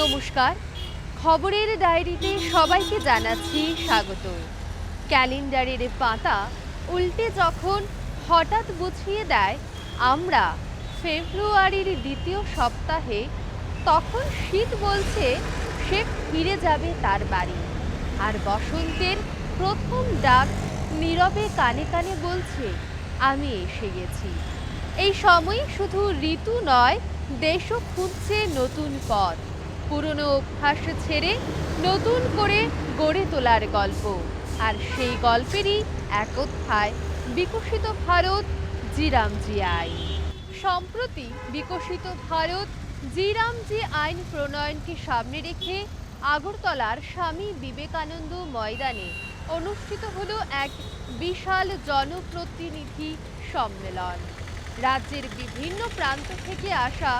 নমস্কার, খবরের ডায়েরিতে সবাইকে জানাচ্ছি স্বাগত। ক্যালেন্ডারের পাতা উল্টে যখন হঠাৎ বুঝিয়ে দেয় আমরা ফেব্রুয়ারির দ্বিতীয় সপ্তাহে, তখন শীত বলছে সে ফিরে যাবে তার বাড়ি। আর বসন্তের প্রথম ডাক নীরবে কানে কানে বলছে আমি এসে গেছি। এই সময় শুধু ঋতু নয়, দেশও খুঁজছে নতুন পথ, পুরনো অভ্যাস ছেড়ে নতুন করে গড়ে তোলার গল্প। আর সেই গল্পেরই এক অধ্যায় বিকশিত ভারত জি রামজি আইন। সম্প্রতি বিকশিত ভারত জি রামজি আইন প্রণয়নকে সামনে রেখে আগরতলার স্বামী বিবেকানন্দ ময়দানে অনুষ্ঠিত হলো এক বিশাল জনপ্রতিনিধি সম্মেলন। রাজ্যের বিভিন্ন প্রান্ত থেকে আসা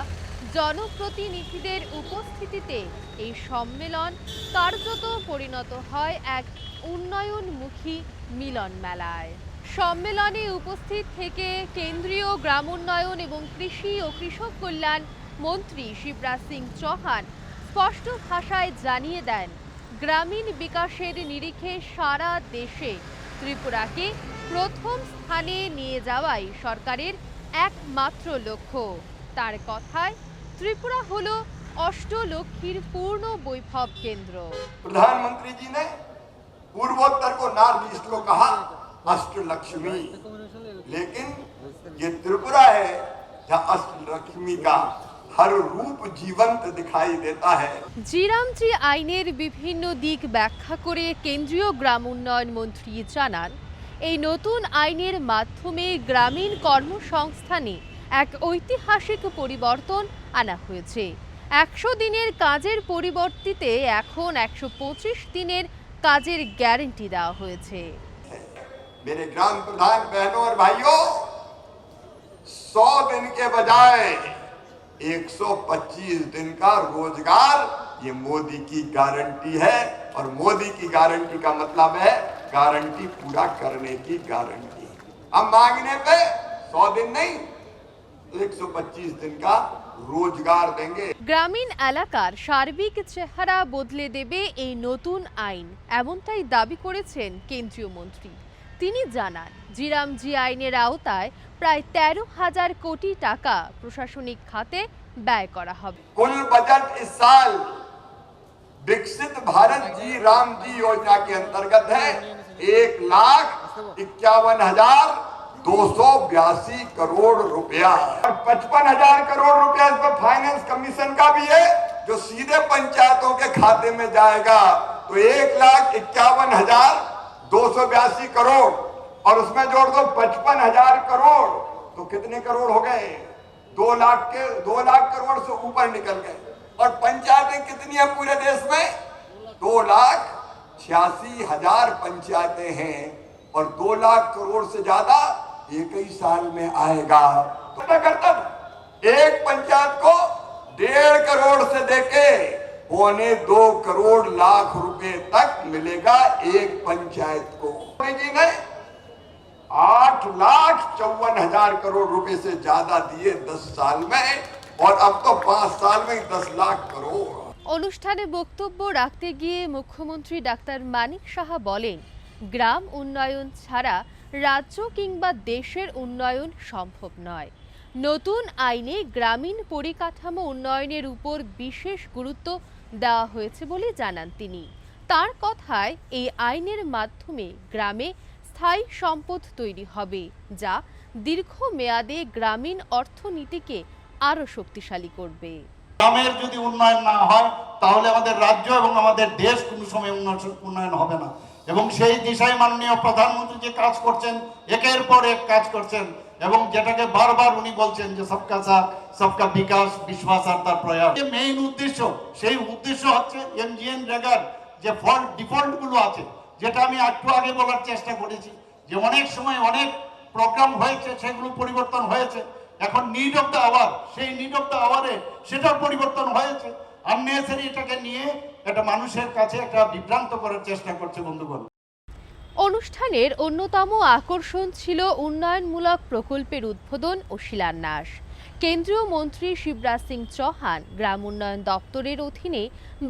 জনপ্রতিনিধিদের উপস্থিতিতে এই সম্মেলন কার্যত পরিণত হয় এক উন্নয়নমুখী মিলন মেলায়। সম্মেলনে উপস্থিত থেকে কেন্দ্রীয় গ্রামোন্নয়ন এবং কৃষি ও কৃষক কল্যাণ মন্ত্রী শিবরাজ সিং চৌহান স্পষ্ট ভাষায় জানিয়ে দেন, গ্রামীণ বিকাশের নিরিখে সারা দেশে ত্রিপুরাকে প্রথম স্থানে নিয়ে যাওয়াই সরকারের একমাত্র লক্ষ্য। তার কথায় त्रिपुरा হলো অষ্টলক্ষীর পূর্ণ বৈভব কেন্দ্র। प्रधानमंत्री जी ने पूर्वोत्तर को नॉर्थ ईस्ट को कहा अष्टलक्ष्मी, लेकिन ये त्रिपुरा है जहाँ अष्टलक्ष्मी का हर रूप जीवंत दिखाई देता है। জি রামজি আইনের বিভিন্ন দিক ব্যাখ্যা করে কেন্দ্রীয় গ্রাম উন্নয়ন মন্ত্রী জানান, এই নতুন আইনের মাধ্যমে গ্রামীণ কর্মসংস্থানে এক ঐতিহাসিক পরিবর্তন আনা হয়েছে। 100 দিনের কাজের পরিবর্তিতে এখন 125 দিনের কাজের গ্যারান্টি দেওয়া হয়েছে। मेरे ग्राम प्रधान बहनों और भाइयों, 100 दिन के बजाय 125 दिन का रोजगार ये मोदी की गारंटी है। और मोदी की गारंटी का मतलब है गारंटी पूरा करने की गारंटी। अब मांगने पे 100 दिन नहीं, 125 दिन का রোজগার দেंगे। গ্রামীণ এলাকার সার্বিক চেহারা বদলে দেবে এই নতুন আইন, এমনটাই দাবি করেছেন কেন্দ্রীয় মন্ত্রী। তিনি জানান, জি রামজি আইনের আওতায় প্রায় 13,000 কোটি টাকা প্রশাসনিক খাতে ব্যয় করা হবে। कुल बजट इस साल विकसित भारत जी राम जी योजना के अंतर्गत है 1,51,282 करोड़ रुपया और 55,000 करोड़ रुपया इस पर फाइनेंस कमीशन का भी है, जो सीधे पंचायतों के खाते में जाएगा। तो 1,51,282 करोड़ और उसमें जोड़ दो 55,000 करोड़, तो कितने करोड़ हो गए? 2 लाख करोड़ से ऊपर निकल गए। और पंचायतें कितनी है पूरे देश में? 2,86,000 पंचायतें हैं और 2 लाख करोड़ से ज्यादा एक ही साल में आएगा। तो क्या करता था? एक पंचायत को 1.5 करोड़ से देके 1.25 करोड़ लाख रुपए तक मिलेगा एक पंचायत को। मोदी जी ने 8,54,000 करोड़ रुपए से ज्यादा दिए 10 साल में, और अब तो 5 साल में 10 लाख करोड़। অনুষ্ঠানে বক্তব্য রাখতে গিয়ে মুখ্যমন্ত্রী ডাক্তার মানিক সাহা বলেন, গ্রাম উন্নয়ন ছাড়া রাজ্য কিংবা দেশের উন্নয়ন সম্ভব নয়। নতুন আইনে গ্রামীণ পরিকাঠামো উন্নয়নের উপর বিশেষ গুরুত্ব দেওয়া হয়েছে বলে জানান তিনি। তার কথায় এই আইনের মাধ্যমে গ্রামে স্থায়ী সম্পদ তৈরি হবে, যা দীর্ঘমেয়াদে গ্রামীণ অর্থনীতিকে আরো শক্তিশালী করবে। গ্রামের যদি উন্নয়ন না হয় তাহলে আমাদের রাজ্য এবং আমাদের দেশ কোনো সময় উন্নয়ন হবে না। এবং সেই দিশায় মাননীয় প্রধানমন্ত্রী যে কাজ করছেন, একের পর এক কাজ করছেন, এবং যেটাকে বারবার উনি বলছেন যে সবকা সাথ সবকা বিকাশ, বিশ্বাস আর তার প্রয়াস। মেইন উদ্দেশ্য, সেই উদ্দেশ্য হচ্ছে এমজিএন রেগার যে ডিফল্ট গুলো আছে, যেটা আমি একটু আগে বলার চেষ্টা করেছি যে অনেক সময় অনেক প্রোগ্রাম হয়েছে, সেগুলো পরিবর্তন হয়েছে। এখন নিড অফ দ্য আওয়ার, সেই নিড অফ দ্য আওয়ারে সেটার পরিবর্তন হয়েছে। আননেসারি এটাকে নিয়ে এটা মানুষের কাছে একটা বিভ্রান্ত করার চেষ্টা করছে বন্ধুগণ। অনুষ্ঠানের অন্যতম আকর্ষণ ছিল উন্নয়নমূলক প্রকল্পের উদ্বোধন ও শিলান্যাস। কেন্দ্রীয় মন্ত্রী শিবরাজ সিং চৌহান গ্রাম উন্নয়ন দপ্তরের অধীনে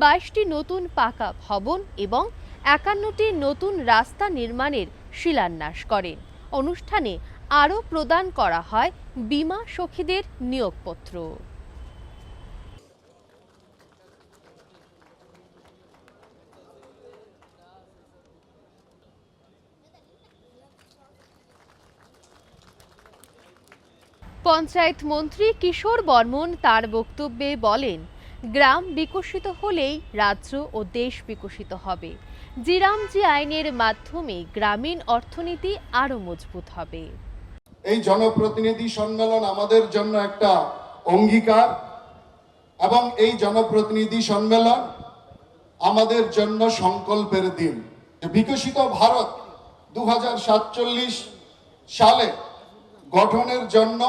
22টি নতুন পাকা ভবন এবং 51টি নতুন রাস্তা নির্মাণের শিলান্যাস করেন। অনুষ্ঠানে আরও প্রদান করা হয় বীমা সখীদের নিয়োগপত্র। পঞ্চায়েত মন্ত্রী কিশোর বর্মন তার বক্তব্যে বলেন, গ্রাম বিকশিত হলেই রাজ্য ও দেশ বিকশিত হবে। জিরামজি আইনের মাধ্যমে গ্রামীণ অর্থনীতি আরও মজবুত হবে। এই জনপ্রতিনিধি সম্মেলন আমাদের জন্য একটা অঙ্গীকার এবং এই জনপ্রতিনিধি সম্মেলন আমাদের জন্য সংকল্পের দিন। বিকশিত ভারত 2047 সালে গঠনের জন্য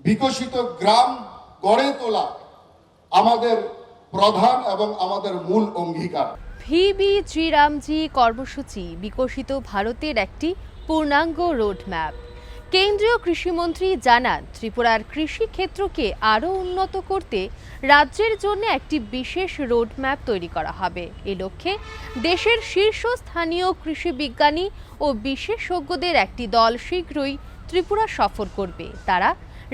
বিকশিত গ্রাম গড়ে তোলা আমাদের প্রধান এবং আমাদের মূল অঙ্গীকার। ভিবি জিরামজি কর্মসূচি বিকশিত ভারতের একটি পূর্ণাঙ্গ রোডম্যাপ। কেন্দ্রীয় কৃষিমন্ত্রী জানান, ত্রিপুরার কৃষি ক্ষেত্রকে আরও উন্নত করতে রাজ্যের জন্য একটি বিশেষ রোডম্যাপ তৈরি করা হবে। এ লক্ষ্যে দেশের শীর্ষস্থানীয় কৃষি বিজ্ঞানী ও বিশেষজ্ঞদের একটি দল শীঘ্রই ত্রিপুরা সফর করবে। তারা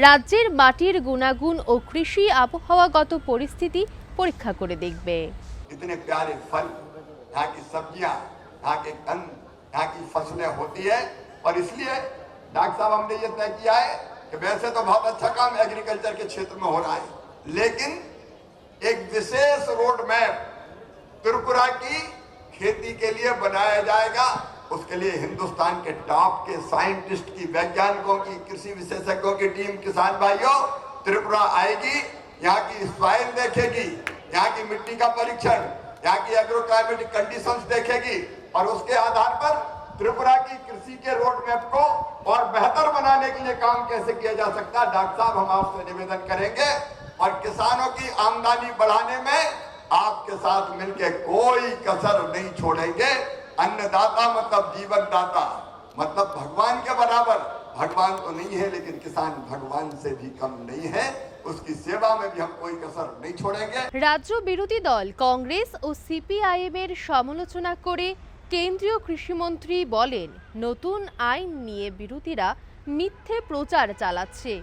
রাজ্যের মাটির গুণাগুণ ও কৃষি আবহাওয়াগত পরিস্থিতি পরীক্ষা করে দেখবে। इतने प्यारे फल, यहाँ की सब्जियां, यहाँ के अन्न, यहाँ की फसलें होती है। और इसलिए डॉक्टर साहब हमने ये तय किया है कि वैसे तो बहुत अच्छा काम एग्रीकल्चर के क्षेत्र में हो रहा है, लेकिन एक विशेष रोड मैप त्रिपुरा की खेती के लिए बनाया जाएगा। उसके लिए हिंदुस्तान के टॉप के साइंटिस्ट की, वैज्ञानिकों की, कृषि विशेषज्ञों की टीम, किसान भाइयों त्रिपुरा आएगी, यहाँ की सॉइल देखेगी, यहाँ की मिट्टी का परीक्षण, यहाँ की एग्रो क्लाइमेटिक कंडीशंस देखेगी और उसके आधार पर त्रिपुरा की कृषि के रोड मैप को और बेहतर बनाने के लिए काम कैसे किया जा सकता है। डॉक्टर साहब, हम आपसे निवेदन करेंगे और किसानों की आमदनी बढ़ाने में आपके साथ मिलकर कोई कसर नहीं छोड़ेंगे। अन्नदाता मतलब जीवन दाता, मतलब भगवान के बराबर। भगवान तो नहीं है, लेकिन किसान भगवान से भी कम नहीं है। उसकी सेवा में भी हम कोई कसर नहीं छोड़ेंगे। রাজ্য বিরোধী দল কংগ্রেস ও সিপিআইএম এর সমালোচনা করে কেন্দ্রীয় কৃষিমন্ত্রী বলেন, নতুন আইন নিয়ে বিরোধীরা মিথ্যে প্রচার চালাচ্ছে।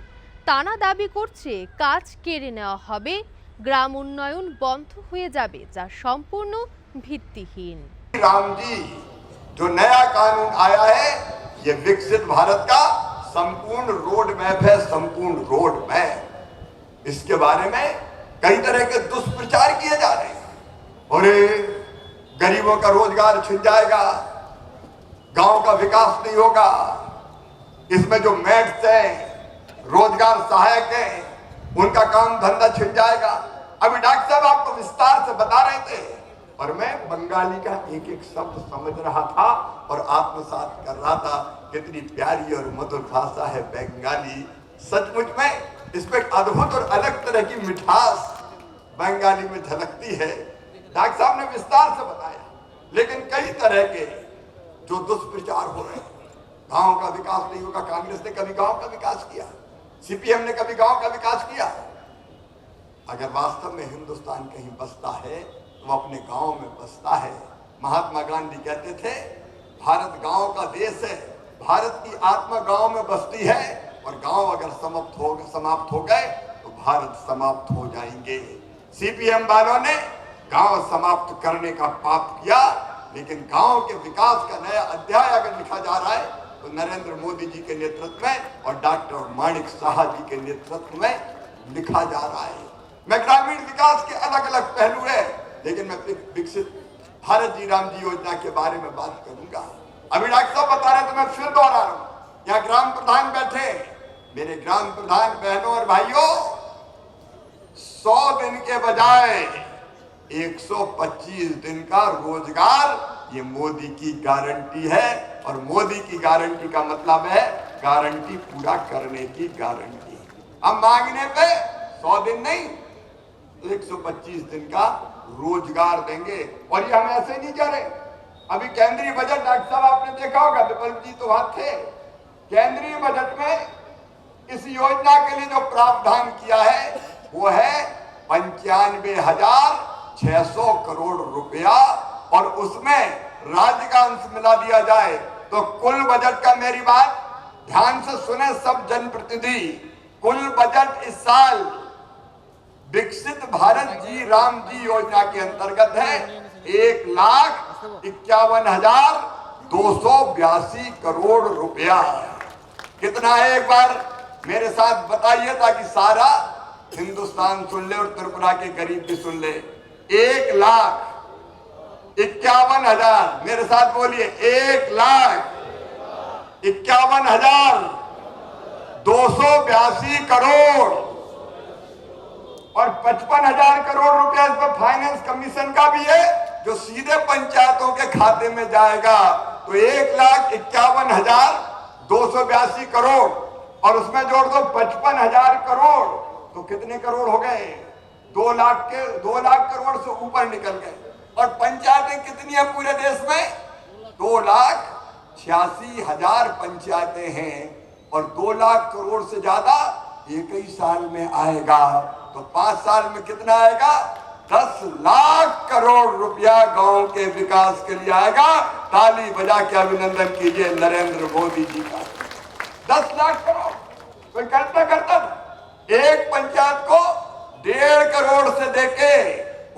তারা দাবি করছে কাজ কেড়ে নেওয়া হবে, গ্রাম উন্নয়ন বন্ধ হয়ে যাবে, যা সম্পূর্ণ ভিত্তিহীন। राम जी जो नया कानून आया है, ये विकसित भारत का संपूर्ण रोड मैप है, संपूर्ण रोड मैप। इसके बारे में कई तरह के दुष्प्रचार किए जा रहे हैं। और गरीबों का रोजगार छिन जाएगा, गांव का विकास नहीं होगा, इसमें जो मैट्स हैं, रोजगार सहायक हैं, उनका काम धंधा छिन जाएगा। अभी डॉक्टर साहब आपको विस्तार से बता रहे थे और मैं बंगाली का एक एक शब्द समझ रहा था और आत्मसात कर रहा था। कितनी प्यारी और मधुर भाषा है बंगाली। सचमुच में इसमें अद्भुत और अलग तरह की मिठास बंगाली में झलकती है। डॉक्टर साहब ने विस्तार से बताया, लेकिन कई तरह के जो दुष्प्रचार हो रहे हैं, गांव का विकास नहीं होगा। कांग्रेस ने कभी गांव का विकास किया? सीपीएम ने कभी गांव का विकास किया? अगर वास्तव में हिंदुस्तान कहीं बसता है तो अपने गांव में बसता है। महात्मा गांधी कहते थे, भारत गांव का देश है, भारत की आत्मा गांव में बसती है और गांव अगर समाप्त हो गए तो भारत समाप्त हो जाएंगे। सीपीएम वालों ने गांव समाप्त करने का पाप किया, लेकिन गांव के विकास का नया अध्याय अगर लिखा जा रहा है तो नरेंद्र मोदी जी के नेतृत्व में और डॉक्टर माणिक साहा जी के नेतृत्व में लिखा जा रहा है। मैं ग्रामीण विकास के अलग अलग पहलू है, लेकिन मैं विकसित भारत जी राम जी योजना के बारे में बात करूंगा। अभी डॉक्टर साहब बता रहे तो मैं फिर दोहरा रहा हूं। यहाँ ग्राम प्रधान बैठे, मेरे ग्राम प्रधान बहनों और भाइयों, 100 दिन के बजाय 125 दिन का रोजगार ये मोदी की गारंटी है। और मोदी की गारंटी का मतलब है गारंटी पूरा करने की गारंटी। अब मांगने पे 100 दिन नहीं, 125 दिन का रोजगार देंगे। और ये हम ऐसे नहीं कह रहे। अभी केंद्रीय बजट, डॉक्टर साहब आपने देखा होगा, विपल जी तो वहां थे, केंद्रीय बजट में इस योजना के लिए जो प्रावधान किया है वो है 95,600 करोड़ रुपया, और उसमें राज्य का अंश मिला दिया जाए तो कुल बजट का, मेरी बात ध्यान से सुने सब जनप्रतिनिधि, कुल बजट इस साल विकसित भारत जी राम जी योजना के अंतर्गत है 1,51,282 करोड़ रुपया। कितना है एक बार मेरे साथ बताइए ताकि सारा हिंदुस्तान सुन ले और त्रिपुरा के गरीब भी सुन ले। 1,51,000, मेरे साथ बोलिए, 1,51,282 करोड़, और 55,000 करोड़ रुपया इसमें फाइनेंस कमीशन का भी है जो सीधे पंचायतों के खाते में जाएगा। तो 1,51,282 करोड़ और उसमें जोड़ दो 55,000 करोड़, तो कितने करोड़ हो गए? 2 लाख करोड़ से ऊपर निकल गए। और पंचायतें कितनी है पूरे देश में? 2,86,000 पंचायतें हैं, और 2 लाख करोड़ से ज्यादा एक ही साल में आएगा। तो 5 साल में कितना आएगा? 10 लाख करोड़ रुपया गांव के विकास के लिए आएगा। ताली बजा के अभिनंदन कीजिए नरेंद्र मोदी जी का। 10 लाख करोड़ कोई कल्पना करता था? एक पंचायत को 1.5 करोड़ से देके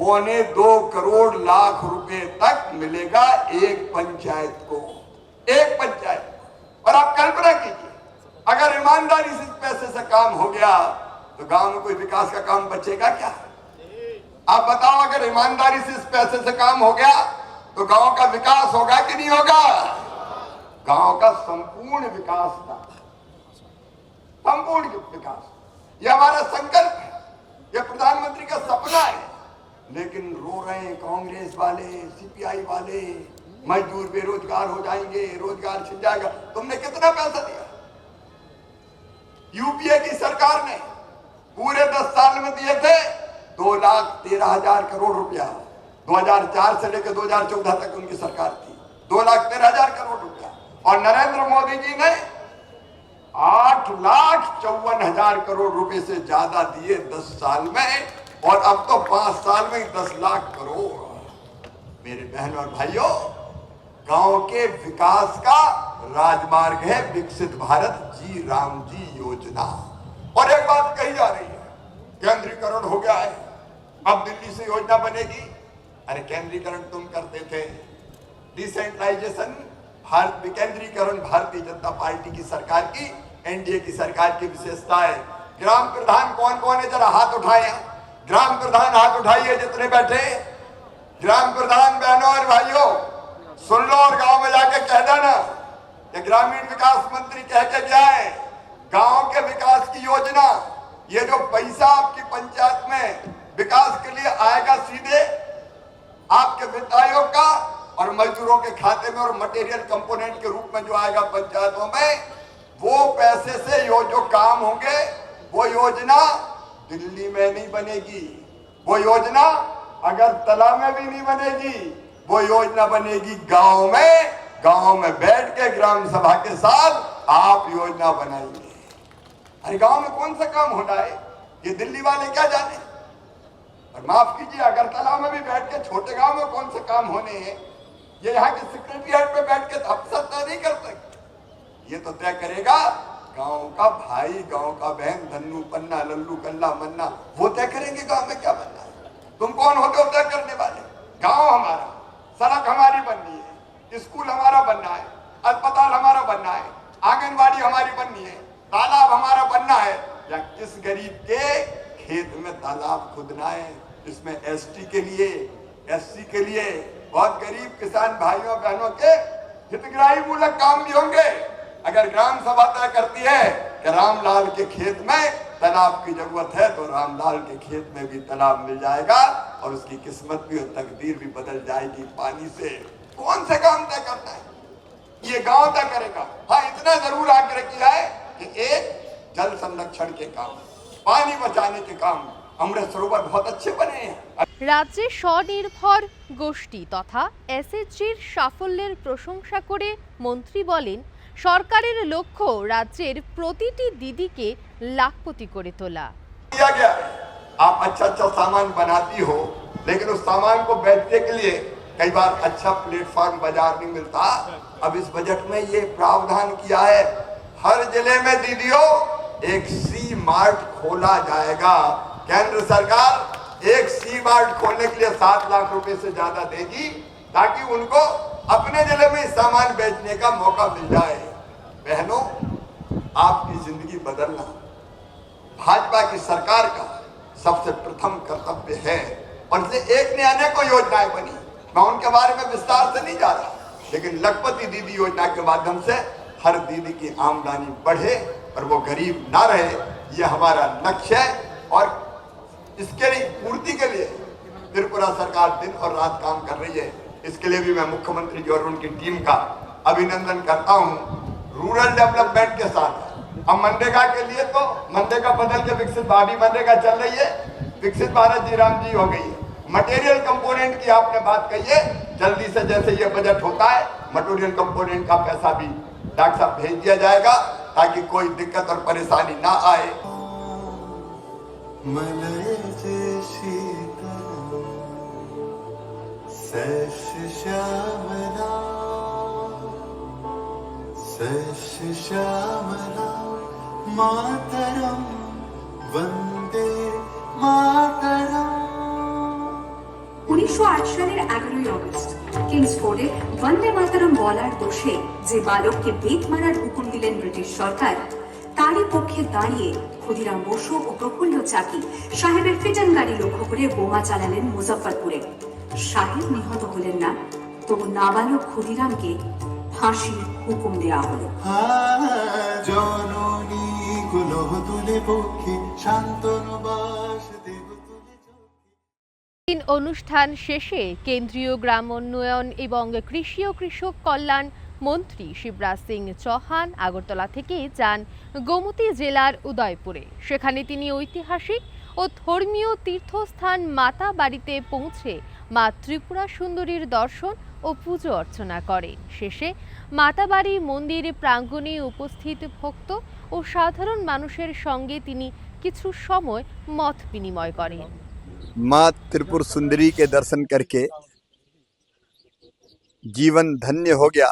1.25 करोड़ लाख रुपए तक मिलेगा एक पंचायत को, एक पंचायत। और आप कल्पना कीजिए, अगर ईमानदारी से इस पैसे से काम हो गया तो गांव में कोई विकास का काम बचेगा क्या? आप बताओ, अगर ईमानदारी से इस पैसे से काम हो गया तो गांव का विकास होगा कि नहीं होगा? गांव का संपूर्ण विकास था, संपूर्ण विकास। ये हमारा संकल्प है, ये प्रधानमंत्री का सपना है। लेकिन रो रहे हैं कांग्रेस वाले, सीपीआई वाले, मजदूर बेरोजगार हो जाएंगे, रोजगार छिन जाएगा। तुमने कितना पैसा दिया? यूपीए की सरकार ने पूरे 10 साल में दिए थे 2,13,000 करोड़ रुपया। 2004 से लेकर 2014 तक उनकी सरकार थी, 2,13,000 करोड़ रुपया। और नरेंद्र मोदी जी ने 8,54,000 करोड़ रुपए से ज्यादा दिए 10 साल में, और अब तो 5 साल में 10 लाख करोड़। मेरे बहन और भाइयों, गांव के विकास का राजमार्ग है विकसित भारत जी राम जी योजना। और एक बात कही जा रही है, केंद्रीकरण हो गया है, अब दिल्ली से योजना बनेगी। अरे केंद्रीकरण तुम करते थे, डिसेंट्रलाइजेशन, भारत विकेंद्रीकरण भारतीय जनता पार्टी की सरकार की, एनडीए की सरकार की विशेषता है। ग्राम प्रधान कौन कौन है? जरा हाथ उठाए। ग्राम प्रधान हाथ उठाइए जितने बैठे। ग्राम प्रधान बहनों और भाइयों सुन लो, और गांव में जाके कह देना कि ग्रामीण विकास मंत्री कह के गया है, गांव के विकास की योजना, ये जो पैसा आपकी पंचायत में विकास के लिए आएगा सीधे आपके वित्त आयोग का और मजदूरों के खाते में, और मटेरियल कंपोनेंट के रूप में जो आएगा पंचायतों में, वो पैसे से जो काम होंगे, वो योजना दिल्ली में नहीं बनेगी, वो योजना अगरतला में भी नहीं बनेगी, वो योजना बनेगी गांव में बैठ के ग्राम सभा के साथ आप योजना बनाएंगे। अरे गांव में कौन सा काम होना है, ये दिल्ली वाले क्या जाने। और माफ कीजिए, अगरतला में भी बैठ के छोटे गांव में कौन से काम होने हैं, ये यहाँ के सेक्रेटरीट पे बैठ के अफसर तय नहीं कर सकते। ये तो तय करेगा गांव का भाई, गांव का बहन, धन्नू पन्ना, लल्लू कल्ला मन्ना, वो तय करेंगे गांव में क्या बनना है। तुम कौन होते हो तय करने वाले? गांव हमारा, सड़क हमारी बननी है, स्कूल हमारा बनना है, अस्पताल हमारा बनना है, आंगनबाड़ी हमारी बननी है, तालाब हमारा बनना है, या किस गरीब के खेत में तालाब खुदना है। इसमें एसटी के लिए, एससी के लिए, बहुत गरीब किसान भाइयों बहनों के हितग्राही मूलक काम भी होंगे। अगर ग्राम सभा तय करती है कि रामलाल के खेत में तालाब की जरूरत है, तो रामलाल के खेत में भी तालाब मिल जाएगा, और उसकी किस्मत भी और तकदीर भी बदल जाएगी पानी से। कौन से काम तय करना है? ये गांव तय करेगा। हाँ, इतना जरूर आग्रह किया है कि एक जल संरक्षण के काम, पानी बचाने के काम, अमृत सरोवर बहुत अच्छे बने हैं। রাজ্যে স্বনির্ভর গোষ্ঠী তথা এসএইচজির সাফল্যের প্রশংসা করে মন্ত্রী বলেন, সরকারের লক্ষ্য রাজ্যের প্রতিটি দিদিকে লাখপতি করে তোলা। किया गया है। आप अच्छा अच्छा सामान बनाती हो, लेकिन उस सामान को बेचने के लिए कई बार अच्छा प्लेटफॉर्म बाजार नहीं मिलता। अब इस बजट में ये प्रावधान किया है, हर जिले में दीदियों एक सी मार्ट खोला जाएगा। केंद्र सरकार एक सी मार्ट खोलने के लिए 7 लाख रुपए से ज्यादा देगी, ताकि उनको अपने जिले में सामान बेचने का मौका मिल जाए। बहनों, आपकी जिंदगी बदलना भाजपा की सरकार का सबसे प्रथम कर्तव्य है, और से एक ने अनेकों योजनाएं बनी, मैं उनके बारे में विस्तार से नहीं जा रहा, लेकिन लखपति दीदी योजना के माध्यम से हर दीदी की आमदनी बढ़े और वो गरीब ना रहे, ये हमारा लक्ष्य है। और इसके लिए पूर्ति के लिए त्रिपुरा सरकार दिन और रात काम कर रही है। इसके लिए भी मैं मुख्यमंत्री जी और उनकी टीम का अभिनंदन करता हूँ। रूरल डेवलपमेंट के साथ अब मनरेगा के लिए तो मनरेगा बदल के विकसित भाभी मनरेगा चल रही है, विकसित भारत जी राम जी हो गई है। मटेरियल कंपोनेंट की आपने बात कही है, जल्दी से जैसे ये बजट होता है मटेरियल कंपोनेंट का पैसा भी डॉक्टर साहब भेज दिया जाएगा, ताकि कोई दिक्कत और परेशानी ना आए। मातरम वंदे मातरम। 1908 সালের 11ই অগস্ট কিংসফোর্ডে বন্দে মাতরম বলার দোষে যে বালককে বেত মারার হুকুম দিলেন ব্রিটিশ সরকার, তারই পক্ষে দাঁড়িয়ে ক্ষুদিরাম বসু ও প্রফুল্ল চাকি সাহেবের ফিটন গাড়ি লক্ষ্য করে বোমা চালালেন মুজফ্ফরপুরে। সাহেব নিহত হলেন না, তবু নাবালক ক্ষুদিরামকে ফাঁসির হুকুম দেওয়া হলো। জননী কুলহ তুলে পক্ষে শান্তনু বাস দেব তুলে চোখে। অনুষ্ঠান শেষে কেন্দ্রীয় গ্রাম উন্নয়ন এবং কৃষি ও কৃষক কল্যাণ মন্ত্রী শিবরাজ সিং চৌহান আগরতলা থেকে যান গোমতী জেলার উদয়পুরে। সেখানে তিনি ঐতিহাসিক ও ধর্মীয় তীর্থস্থান মাতা বাড়িতে পৌঁছে মা ত্রিপুরা সুন্দরীর দর্শন ও পুজো অর্চনা করেন। শেষে মাতাবাড়ি মন্দির প্রাঙ্গণে উপস্থিত ভক্ত ও সাধারণ মানুষের সঙ্গে তিনি কিছু সময় মত বিনিময় করেন। माँ त्रिपुर सुंदरी के दर्शन करके जीवन धन्य हो गया,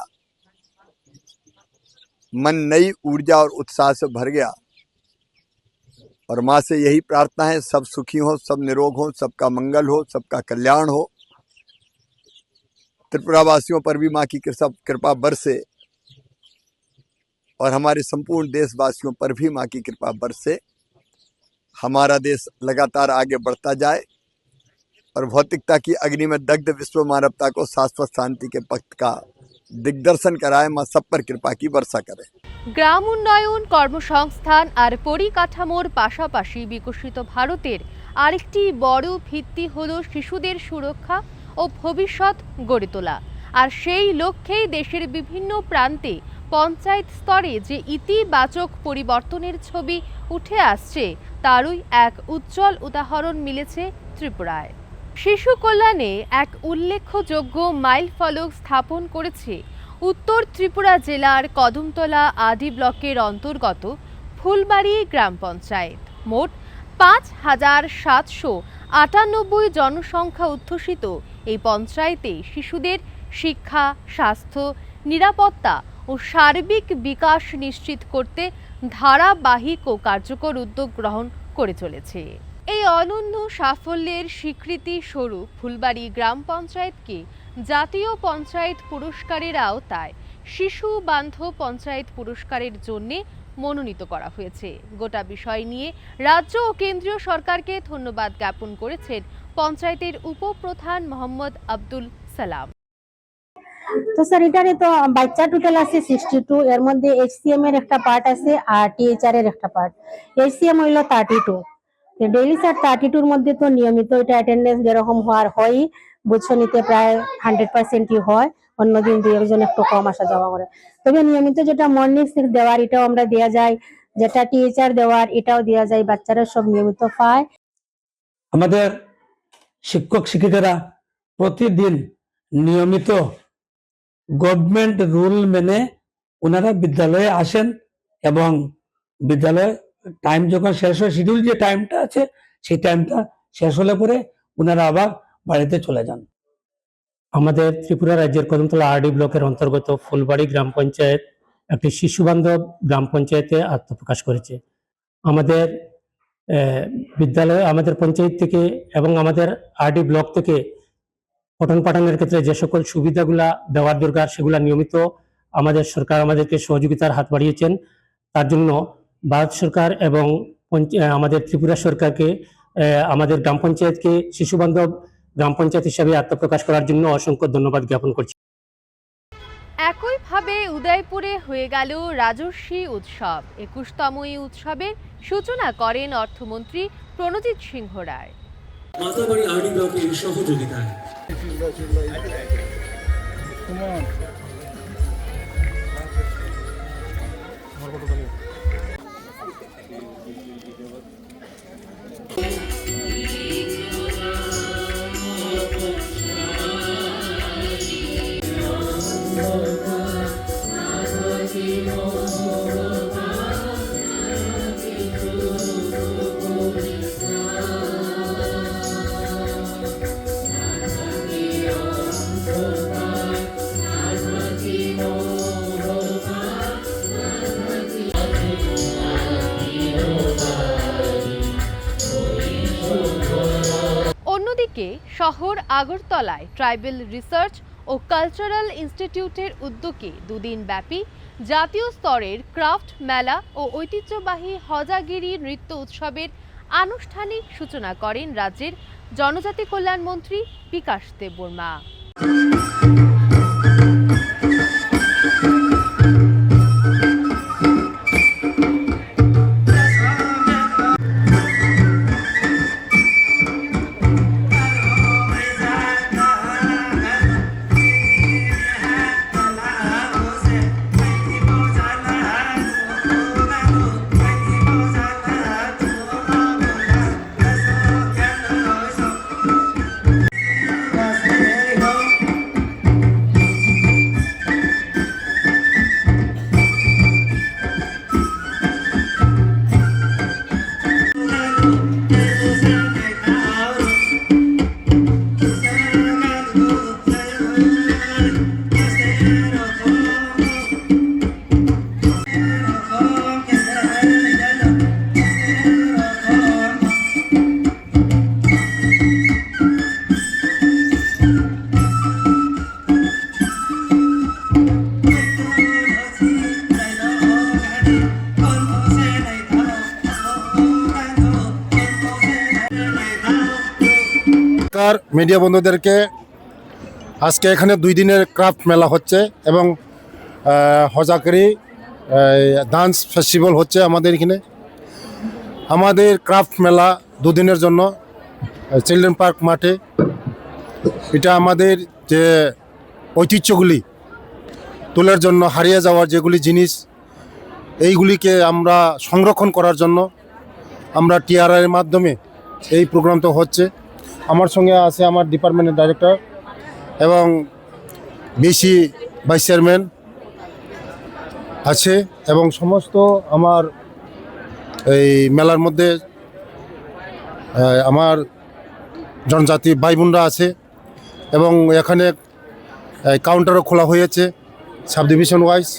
मन नई ऊर्जा और उत्साह से भर गया। और माँ से यही प्रार्थना है, सब सुखी हो, सब निरोग हो, सबका मंगल हो, सबका कल्याण हो। त्रिपुरा वासियों पर भी माँ की कृपा बरसे और हमारे संपूर्ण देशवासियों पर भी माँ की कृपा बरसे। हमारा देश लगातार आगे बढ़ता जाए और भौतिकता की अग्नि में दग्ध विश्व मानवता को शाश्वत शांति के पथ का दिग्दर्शन कराए। माँ सब पर कृपा की वर्षा करे। গ্রাম উন্নয়ন, কর্মসংস্থান আর পরিকাঠামোর পাশাপাশি বিকশিত ভারতের আরেকটি বড় ভিত্তি হলো শিশুদের সুরক্ষা ও ভবিষ্যৎ গড়ে তোলা। আর সেই লক্ষ্যেই দেশের বিভিন্ন প্রান্তে পঞ্চায়েত স্তরে যে ইতিবাচক পরিবর্তনের ছবি উঠে আসছে, তারই এক উজ্জ্বল উদাহরণ মিলেছে ত্রিপুরায়। শিশু কল্যাণে এক উল্লেখযোগ্য মাইলফলক স্থাপন করেছে উত্তর ত্রিপুরা জেলার কদমতলা আদি ব্লকের অন্তর্গত ফুলবাড়ি গ্রাম পঞ্চায়েত। মোট ৫,৭৯৮ জনসংখ্যা অধ্যুষিত এই পঞ্চায়েতে শিশুদের শিক্ষা, স্বাস্থ্য, নিরাপত্তা ও সার্বিক বিকাশ নিশ্চিত করতে ধারাবাহিক ও কার্যকর উদ্যোগ গ্রহণ করে চলেছে। এই অনন্য সাফল্যের স্বীকৃতি স্বরূপ ফুলবাড়ি গ্রাম পঞ্চায়েতকে জাতীয় পঞ্চায়েত পুরস্কারের আওতায় শিশু বান্ধব পঞ্চায়েত পুরস্কারের জন্য মনোনীত করা হয়েছে। গোটা বিষয় নিয়ে রাজ্য ও কেন্দ্রীয় সরকারকে ধন্যবাদ জ্ঞাপন করেছেন পঞ্চায়েতের উপপ্রধান মোহাম্মদ আব্দুল সালাম। তো স্যার, এটারে তো বাচ্চা টোটাল আছে 62, এর মধ্যে এইচসিএম এর একটা পার্ট আছে আর টিএইচআর এর একটা পার্ট। এইচসিএম হইল 32, ডেইলি স্যার 32-র মধ্যে তো নিয়মিত এটা অ্যাটেন্ডেন্স যেরকম হওয়ার হয় বুঝছনিতে প্রায় 100%ই হয়, অন্যদিন 2-একজন একটু কম আসা যাওয়া করে। তবে নিয়মিত যেটা মর্নিং 6 দেওয়ার এটাও আমরা দেওয়া যায়, যেটা টিএইচআর দেওয়ার এটাও দেওয়া যায়, বাচ্চারা সব নিয়মিত পায়। আমাদের শিক্ষক শিক্ষিকারা প্রতিদিন নিয়মিত গভর্নমেন্ট রুল মেনে ওনারা বিদ্যালয়ে আসেন এবং বিদ্যালয়ে টাইম যখন শেষ হয়, শিডিউল যে টাইমটা আছে সেই টাইমটা শেষ হলে পরে ওনারা আবার বাড়িতে চলে যান। আমাদের ত্রিপুরা রাজ্যের কদমতলা আরডি ব্লকের অন্তর্গত ফুলবাড়ি গ্রাম পঞ্চায়েত একটি শিশু বান্ধব গ্রাম পঞ্চায়েতে আত্মপ্রকাশ করেছে। আমাদের বিদ্যালয়, আমাদের পঞ্চায়েত থেকে এবং আমাদের আরডি ব্লক থেকে পঠন পাঠনের ক্ষেত্রে যে সকল সুবিধাগুলা দেওয়ার দরকার সেগুলা নিয়মিত আমাদের সরকার আমাদেরকে সহযোগিতার হাত বাড়িয়েছেন। তার জন্য ভারত সরকার এবং আমাদের ত্রিপুরা সরকারকে, আমাদের গ্রাম পঞ্চায়েতকে শিশু বান্ধব গ্রাম পঞ্চায়েত হিসাবে আত্মপ্রকাশ করার জন্য অসংখ্য ধন্যবাদ জ্ঞাপন করছি। একইভাবে উদয়পুরে হয়ে গেল রাজস্বী উৎসব। 21তম এই উৎসবের সূচনা করেন অর্থমন্ত্রী প্রণজিৎ সিংহ রায়। মাতাবাড়ি আরডি ব্লকের সহযোগিতায় অন্যদিকে শহর আগরতলায় ট্রাইবাল রিসার্চ ও কালচারাল ইনস্টিটিউটের উদ্যোগে দুদিন ব্যাপী জাতীয় স্তরের ক্রাফট মেলা ও ঐতিহ্যবাহী হজাগিরি নৃত্য উৎসবের আনুষ্ঠানিক সূচনা করেন রাজ্যের জনজাতি কল্যাণ মন্ত্রী বিকাশ দেববর্মা। মিডিয়া বন্ধুদেরকে আজকে এখানে 2 দিনের ক্রাফট মেলা হচ্ছে এবং হজাগিরি ডান্স ফেস্টিভ্যাল হচ্ছে আমাদের এখানে। আমাদের ক্রাফট মেলা 2 দিনের জন্য চিলড্রেন পার্ক মাঠে। এটা আমাদের যে ঐতিহ্যগুলি তোলার জন্য, হারিয়ে যাওয়ার যেগুলি জিনিস, এইগুলিকে আমরা সংরক্ষণ করার জন্য আমরা টিআরআই এর মাধ্যমে এই প্রোগ্রামটা হচ্ছে। আমার সঙ্গে আছে আমার ডিপার্টমেন্টের ডাইরেক্টর এবং বিসি ভাইস চেয়ারম্যান আছে এবং সমস্ত আমার এই মেলার মধ্যে আমার জনজাতি ভাই বোনরা আছে এবং এখানে কাউন্টারও খোলা হয়েছে সাব ডিভিশন ওয়াইজ।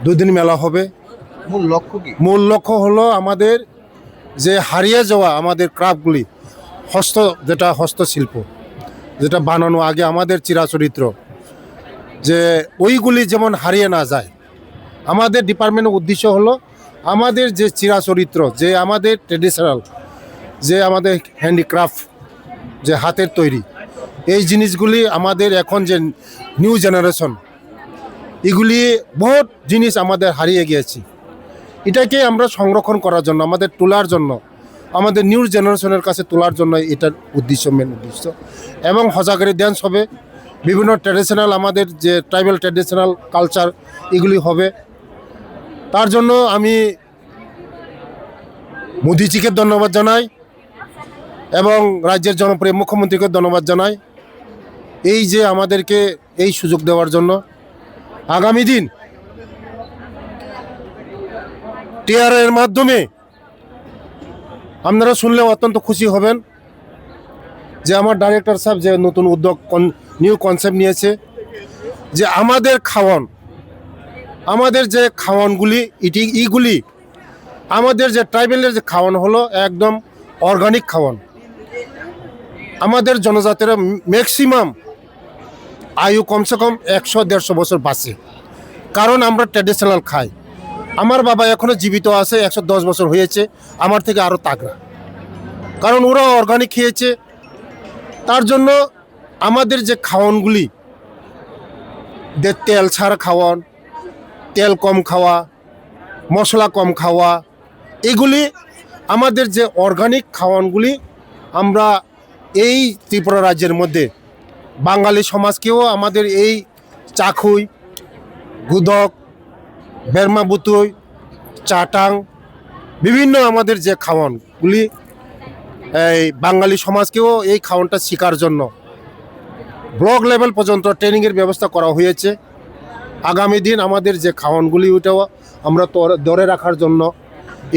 2 দিন মেলা হবে। মূল লক্ষ্য কি? মূল লক্ষ্য হলো আমাদের যে হারিয়ে যাওয়া আমাদের ক্রাফটগুলি, যেটা হস্তশিল্প, যেটা বানানো আগে আমাদের চিরাচরিত্র, যে ওইগুলি যেমন হারিয়ে না যায়। আমাদের ডিপার্টমেন্টের উদ্দেশ্য হলো আমাদের যে চিরাচরিত্র, যে আমাদের ট্রেডিশনাল, যে আমাদের হ্যান্ডিক্রাফট, যে হাতের তৈরি, এই জিনিসগুলি আমাদের এখন যে নিউ জেনারেশন, এগুলি বহুত জিনিস আমাদের হারিয়ে গিয়েছে। এটাকে আমরা সংরক্ষণ করার জন্য, আমাদের তোলার জন্য, আমাদের নিউ জেনারেশনের কাছে তোলার জন্য এটার উদ্দেশ্য, মেন উদ্দেশ্য। এবং হজাগিরি ড্যান্স হবে, বিভিন্ন ট্র্যাডিশনাল আমাদের যে ট্রাইবাল ট্র্যাডিশনাল কালচার এগুলি হবে। তার জন্য আমি মোদিজিকে ধন্যবাদ জানাই এবং রাজ্যের জনপ্রিয় মুখ্যমন্ত্রীকে ধন্যবাদ জানাই এই যে আমাদেরকে এই সুযোগ দেওয়ার জন্য। আগামী দিন টিআরএর মাধ্যমে আপনারা শুনলে অত্যন্ত খুশি হবেন যে আমার ডাইরেক্টর সাহেব যে নতুন উদ্যোগ নিউ কনসেপ্ট নিয়েছে যে আমাদের যে খাওয়ানগুলি এইগুলি আমাদের যে ট্রাইবেলের যে খাওয়ান হলো একদম অর্গানিক খাওয়ান। আমাদের জনজাতিরা ম্যাক্সিমাম আয়ু কমসে কম 100-150 বছর বাঁচে, কারণ আমরা ট্র্যাডিশনাল খাই। আমার বাবা এখনও জীবিত আছে, 110 বছর হয়েছে, আমার থেকে আরও তাগড়া, কারণ ওরা অর্গানিক খেয়েছে। তার জন্য আমাদের যে খাওয়ানগুলি, তেল ছাড়া খাওয়ান, তেল কম খাওয়া, মশলা কম খাওয়া, এগুলি আমাদের যে অর্গানিক খাওয়ানগুলি আমরা এই ত্রিপুরা রাজ্যের মধ্যে বাঙালি সমাজকেও আমাদের এই চাখুই, গুদক, বেরমা বুতুই, চাটাং, বিভিন্ন আমাদের যে খাওয়ানগুলি এই বাঙালি সমাজকেও এই খাওয়ানটা শেখার জন্য ব্লক লেভেল পর্যন্ত ট্রেনিংয়ের ব্যবস্থা করা হয়েছে। আগামী দিন আমাদের যে খাওয়ানগুলি ওটাও আমরা ধরে রাখার জন্য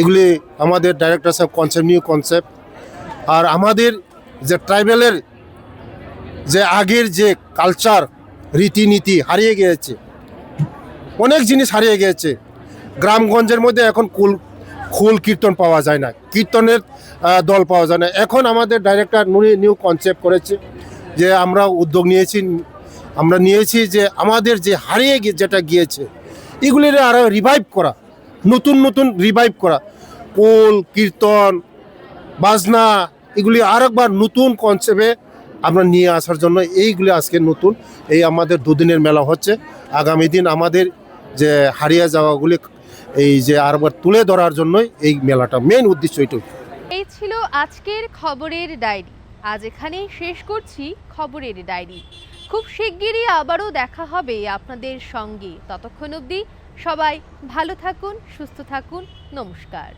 এগুলি আমাদের ডাইরেক্টর সাহেব নিউ কনসেপ্ট। আর আমাদের যে ট্রাইবেলের যে আগের যে কালচার, রীতিনীতি হারিয়ে গিয়েছে, অনেক জিনিস হারিয়ে গিয়েছে। গ্রামগঞ্জের মধ্যে এখন খুল কীর্তন পাওয়া যায় না, কীর্তনের দল পাওয়া যায় না। এখন আমাদের ডাইরেক্টর নিউ কনসেপ্ট করেছে যে আমরা উদ্যোগ নিয়েছি যে আমাদের যে হারিয়ে যেটা গিয়েছে এগুলির আরও রিভাইভ করা, নতুন রিভাইভ করা, কোল কীর্তন বাজনা এগুলি আরেকবার নতুন কনসেপ্টে আমরা নিয়ে আসার জন্য এইগুলি আজকে নতুন এই আমাদের দুদিনের মেলা হচ্ছে। আগামী দিন আমাদের যে হারিয়ে যাওয়াগুলি এই যে আরেকবার তুলে ধরার জন্যই এই মেলাটা মেন উদ্দেশ্য এটাই। এই ছিল আজকের খবরের ডায়েরি। আজ এখানেই শেষ করছি খবরের ডায়েরি। খুব শিগগিরই আবারও দেখা হবে আপনাদের সঙ্গে। ততক্ষণ অবধি সবাই ভালো থাকুন, সুস্থ থাকুন। নমস্কার।